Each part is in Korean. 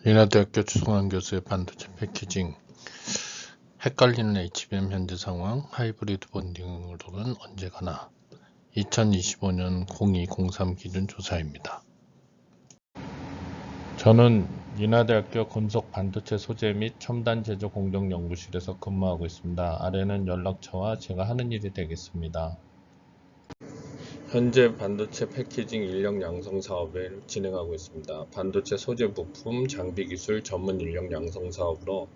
인하대학교 추성환 교수의 반도체 패키징 헷갈리는 HBM 현재 상황 하이브리드 본딩으로는 언제 가나 2025년 0203 기준 조사입니다. 저는 인하대학교 금속 반도체 소재 및 첨단 제조 공정 연구실에서 근무하고 있습니다. 아래는 연락처와 제가 하는 일이 되겠습니다. 현재 반도체 패키징 인력 양성 사업을 진행하고 있습니다. 반도체 소재 부품 장비 기술 전문 인력 양성 사업으로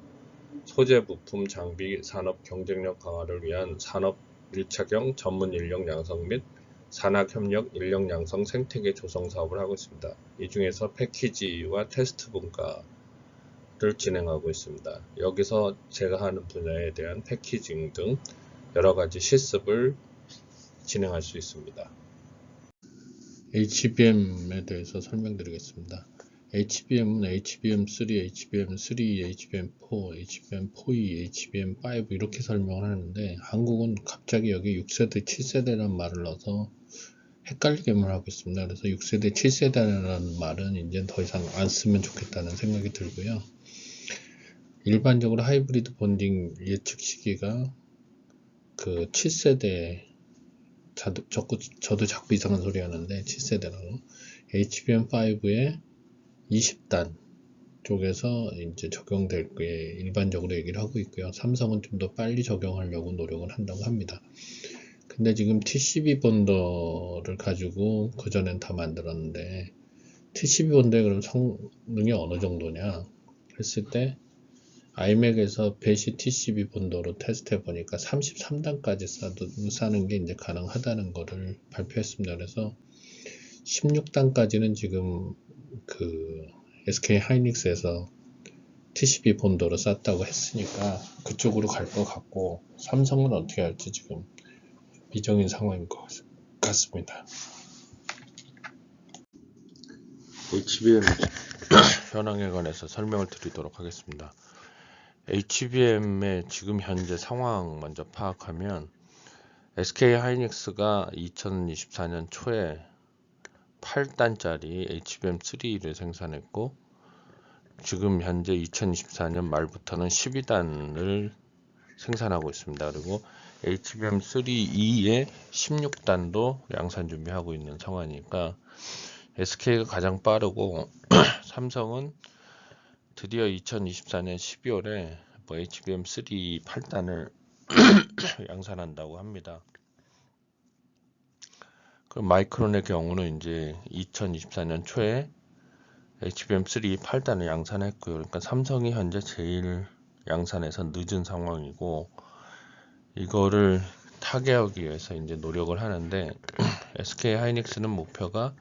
소재 부품 장비 산업 경쟁력 강화를 위한 산업 1차경 전문 인력 양성 및 산학 협력 인력 양성 생태계 조성 사업을 하고 있습니다. 이 중에서 패키지와 테스트 분과를 진행하고 있습니다. 여기서 제가 하는 분야에 대한 패키징 등 여러 가지 실습을 진행할 수 있습니다. HBM에 대해서 설명드리겠습니다. HBM은 HBM3, HBM3, HBM4, HBM4E, HBM5 이렇게 설명을 하는데 한국은 갑자기 여기 6세대, 7세대라는 말을 넣어서 헷갈리게만 하고 있습니다. 그래서 6세대, 7세대라는 말은 이제 더 이상 안 쓰면 좋겠다는 생각이 들고요. 일반적으로 하이브리드 본딩 예측 시기가 그 7세대 저도 자꾸 이상한 소리 하는데 7세대라고 HBM5의 20단 쪽에서 이제 적용될 게 일반적으로 얘기를 하고 있고요. 삼성은 좀 더 빨리 적용하려고 노력을 한다고 합니다. 근데 지금 TCB 본더를 가지고 그전엔 다 만들었는데 TCB 본더의 그럼 성능이 어느 정도냐 했을 때 아이맥에서 배시 TCB 본더로 테스트해 보니까 33단까지 싸는 게 이제 가능하다는 거를 발표했습니다. 그래서 16단까지는 지금 그 SK 하이닉스에서 TCB 본더로 쌌다고 했으니까 그쪽으로 갈 것 같고 삼성은 어떻게 할지 지금 미정인 상황인 것 같습니다. HBM 현황에 관해서 설명을 드리도록 하겠습니다. HBM의 지금 현재 상황 먼저 파악하면 SK 하이닉스가 2024년 초에 8단짜리 HBM3를 생산했고 지금 현재 2024년 말부터는 12단을 생산하고 있습니다. 그리고 HBM3E의 16단도 양산 준비하고 있는 상황이니까 SK가 가장 빠르고 삼성은 드디어 2024년 12월에 HBM3 8단을 양산한다고 합니다. 그럼 마이크론의 경우는 이제 2024년 초에 HBM3 8단을 양산했고요. 그러니까 삼성이 현재 제일 양산에서 늦은 상황이고 이거를 타개하기 위해서 이제 노력을 하는데 SK 하이닉스는 목표가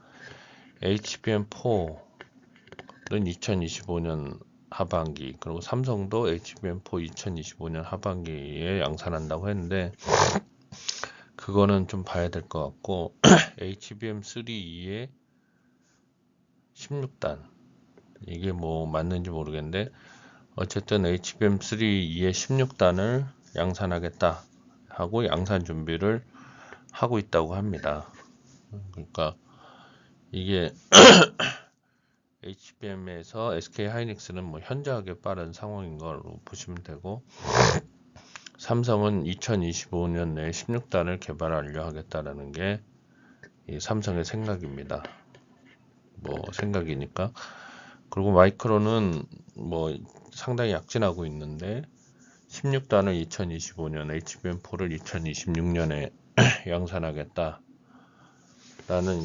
HBM4는 2025년 하반기 그리고 삼성도 HBM4 2025년 하반기에 양산한다고 했는데 그거는 좀 봐야 될 것 같고 HBM3E의 16단 이게 뭐 맞는지 모르겠는데 어쨌든 HBM3E의 16단을 양산하겠다 하고 양산 준비를 하고 있다고 합니다. 그러니까 이게 HBM에서 SK 하이닉스는 뭐 현저하게 빠른 상황인 걸로 보시면 되고 삼성은 2025년 내에 16단을 개발하려 하겠다라는 게 이 삼성의 생각입니다. 뭐 생각이니까. 그리고 마이크론은 뭐 상당히 약진하고 있는데 16단을 2025년 HBM4를 2026년에 양산하겠다라는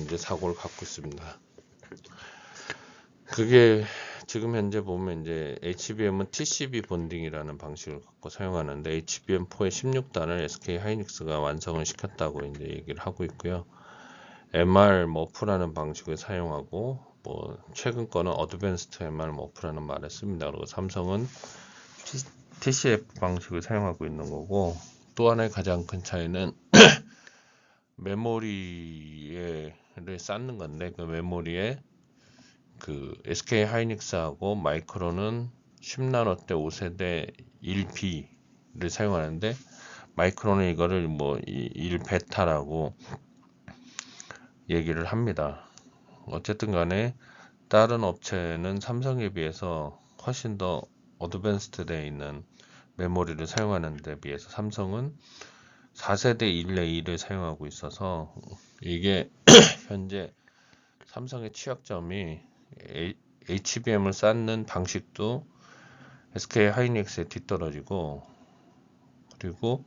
이제 사고를 갖고 있습니다. 그게 지금 현재 보면 이제 HBM은 TCB 본딩이라는 방식을 갖고 사용하는데 HBM4의 16단을 SK 하이닉스가 완성을 시켰다고 이제 얘기를 하고 있고요. MR 머프라는 방식을 사용하고 뭐 최근 거는 어드밴스드 MR 머프라는 말을 씁니다. 그리고 삼성은 TCF 방식을 사용하고 있는 거고 또 하나의 가장 큰 차이는 메모리를 쌓는 건데 그 메모리에 그 SK 하이닉스하고 마이크론은 10나노대 5세대 1B를 사용하는데 마이크론은 이거를 뭐 1베타라고 얘기를 합니다. 어쨌든 간에 다른 업체는 삼성에 비해서 훨씬 더 어드밴스드 되어 있는 메모리를 사용하는 데 비해서 삼성은 4세대 1A1을 사용하고 있어서 이게 현재 삼성의 취약점이 HBM을 쌓는 방식도 SK 하이닉스에 뒤떨어지고, 그리고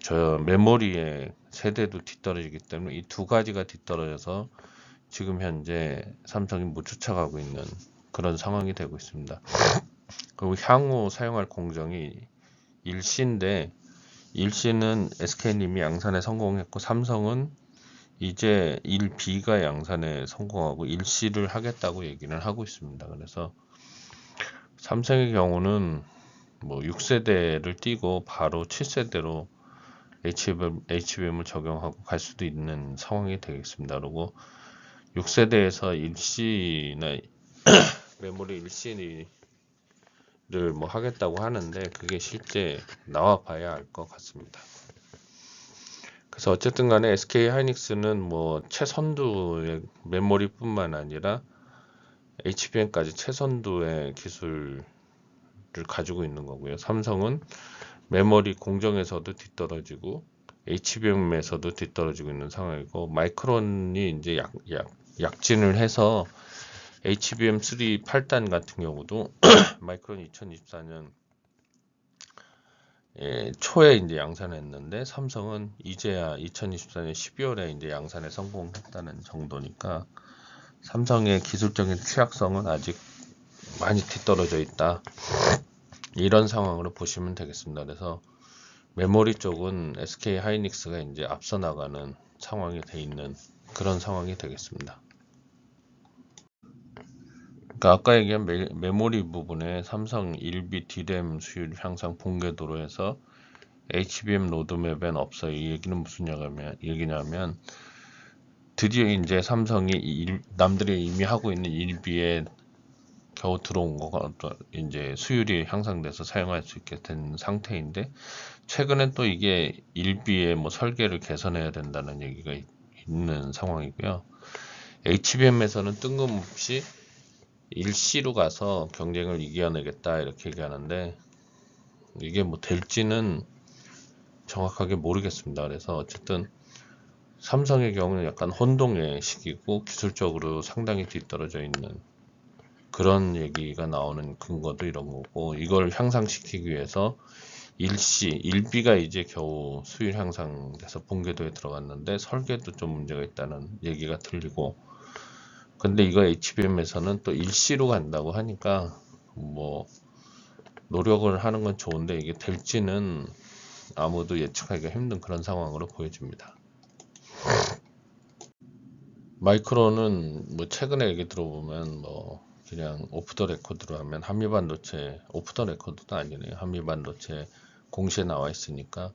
저 메모리의 세대도 뒤떨어지기 때문에 이 두 가지가 뒤떨어져서 지금 현재 삼성이 못 쫓아가고 있는 그런 상황이 되고 있습니다. 그리고 향후 사용할 공정이 일시인데, 일시는 SK님이 양산에 성공했고 삼성은 이제 1B가 양산에 성공하고 1C를 하겠다고 얘기를 하고 있습니다. 그래서 삼성의 경우는 뭐 6세대를 띄고 바로 7세대로 HBM을 적용하고 갈 수도 있는 상황이 되겠습니다. 그리고 6세대에서 1C나 메모리 1C를 뭐 하겠다고 하는데 그게 실제 나와 봐야 알 것 같습니다. 그래서 어쨌든 간에 SK 하이닉스는 뭐 최선두의 메모리뿐만 아니라 HBM까지 최선두의 기술을 가지고 있는 거고요. 삼성은 메모리 공정에서도 뒤떨어지고 HBM에서도 뒤떨어지고 있는 상황이고, 마이크론이 이제 약진을 해서 HBM3 8단 같은 경우도 마이크론 2024년 초에 이제 양산했는데 삼성은 이제야 2024년 12월에 이제 양산에 성공했다는 정도니까 삼성의 기술적인 취약성은 아직 많이 뒤떨어져 있다, 이런 상황으로 보시면 되겠습니다. 그래서 메모리 쪽은 SK 하이닉스가 이제 앞서 나가는 상황이 돼 있는 그런 상황이 되겠습니다. 그러니까 아까 얘기한 메모리 부분에 삼성 1B D램 수율 향상 본궤도로 해서 HBM 로드맵엔 없어요. 이 얘기는 무슨 얘기냐면 드디어 이제 삼성이 남들이 이미 하고 있는 1B에 겨우 들어온 거가 이제 수율이 향상돼서 사용할 수 있게 된 상태인데, 최근에 또 이게 1B의 뭐 설계를 개선해야 된다는 얘기가 있는 상황이고요. HBM에서는 뜬금없이 1C로 가서 경쟁을 이겨내겠다 이렇게 얘기하는데 이게 뭐 될지는 정확하게 모르겠습니다. 그래서 어쨌든 삼성의 경우는 약간 혼동의 시기고 기술적으로 상당히 뒤떨어져 있는 그런 얘기가 나오는 근거도 이런 거고, 이걸 향상시키기 위해서 1C, 1B가 이제 겨우 수율 향상돼서 본궤도에 들어갔는데 설계도 좀 문제가 있다는 얘기가 들리고, 근데 이거 HBM에서는 또 1C로 간다고 하니까 뭐 노력을 하는 건 좋은데 이게 될지는 아무도 예측하기가 힘든 그런 상황으로 보여집니다. 마이크론은 뭐 최근에 얘기 들어보면 뭐 그냥 오프 더 레코드로 하면 한미반도체, 오프 더 레코드도 아니네요. 한미반도체 공시에 나와 있으니까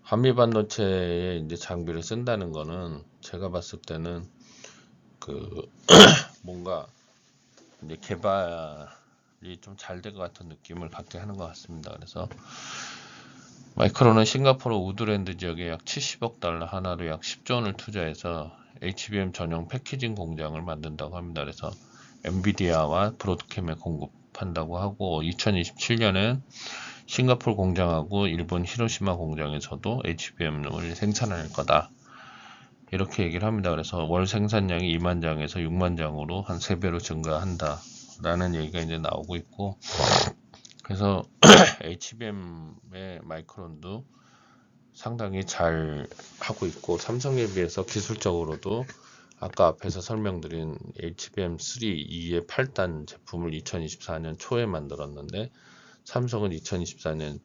한미반도체에 이제 장비를 쓴다는 거는 제가 봤을 때는 뭔가 이제 개발이 좀 잘 될 것 같은 느낌을 갖게 하는 것 같습니다. 그래서 마이크론은 싱가포르 우드랜드 지역에 약 70억 달러 하나로 약 10조 원을 투자해서 HBM 전용 패키징 공장을 만든다고 합니다. 그래서 엔비디아와 브로드캠에 공급한다고 하고 2027년엔 싱가포르 공장하고 일본 히로시마 공장에서도 HBM을 생산할 거다, 이렇게 얘기를 합니다. 그래서 월 생산량이 2만 장에서 6만 장으로 한 3배로 증가한다 라는 얘기가 이제 나오고 있고, 그래서 HBM의 마이크론도 상당히 잘 하고 있고, 삼성에 비해서 기술적으로도 아까 앞에서 설명드린 HBM3 2의 8단 제품을 2024년 초에 만들었는데 삼성은 2024년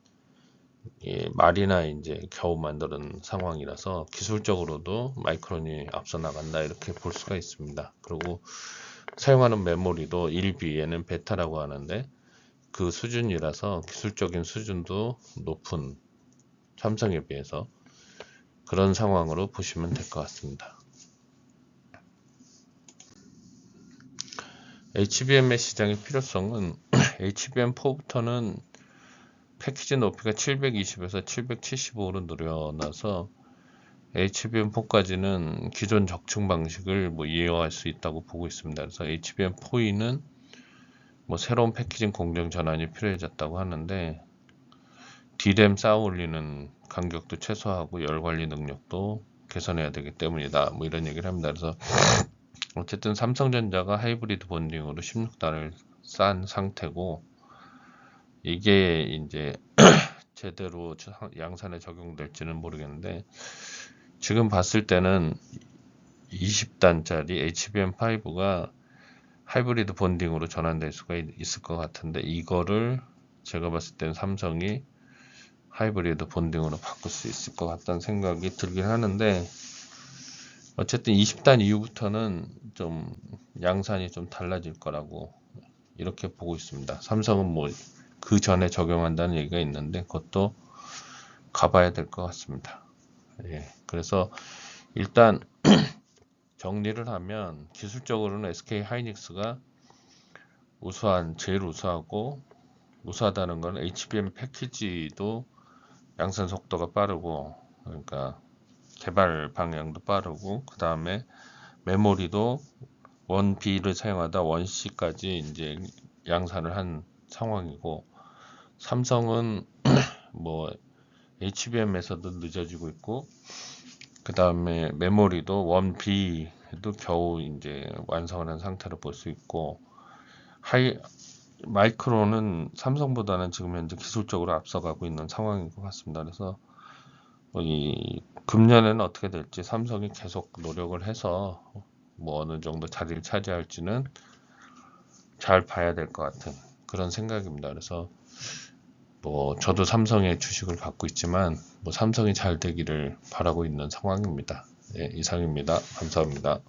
말이나 이제 겨우 만드는 상황이라서 기술적으로도 마이크론이 앞서 나간다, 이렇게 볼 수가 있습니다. 그리고 사용하는 메모리도 1B에는 베타라고 하는데 그 수준이라서 기술적인 수준도 높은 삼성에 비해서 그런 상황으로 보시면 될 것 같습니다. HBM의 시장의 필요성은 HBM4부터는 패키지 높이가 720에서 775로 늘어나서 HBM4까지는 기존 적층 방식을 뭐 이용할 수 있다고 보고 있습니다. 그래서 HBM4E는 뭐 새로운 패키징 공정 전환이 필요해졌다고 하는데 D램 쌓아 올리는 간격도 최소화하고 열 관리 능력도 개선해야 되기 때문이다. 뭐 이런 얘기를 합니다. 그래서 어쨌든 삼성전자가 하이브리드 본딩으로 16단을 쌓은 상태고 이게 이제 제대로 양산에 적용될지는 모르겠는데 지금 봤을 때는 20단짜리 HBM5가 하이브리드 본딩으로 전환될 수가 있을 것 같은데 이거를 제가 봤을 때는 삼성이 하이브리드 본딩으로 바꿀 수 있을 것 같다는 생각이 들긴 하는데 어쨌든 20단 이후부터는 좀 양산이 좀 달라질 거라고 이렇게 보고 있습니다. 삼성은 뭐 그 전에 적용한다는 얘기가 있는데 그것도 가봐야 될 것 같습니다. 예, 그래서 일단 정리를 하면 기술적으로는 SK 하이닉스가 제일 우수하고 우수하다는 건 HBM 패키지도 양산 속도가 빠르고 그러니까 개발 방향도 빠르고 그 다음에 메모리도 1B를 사용하다 1C까지 이제 양산을 한 상황이고 삼성은 뭐 HBM에서도 늦어지고 있고 그 다음에 메모리도 1B도 겨우 이제 완성을 한 상태로 볼 수 있고 마이크론은 삼성보다는 지금 현재 기술적으로 앞서가고 있는 상황인 것 같습니다. 그래서 이 금년에는 어떻게 될지 삼성이 계속 노력을 해서 뭐 어느 정도 자리를 차지할지는 잘 봐야 될 것 같은 그런 생각입니다. 그래서 뭐 저도 삼성의 주식을 갖고 있지만 뭐 삼성이 잘 되기를 바라고 있는 상황입니다. 예, 이상입니다. 감사합니다.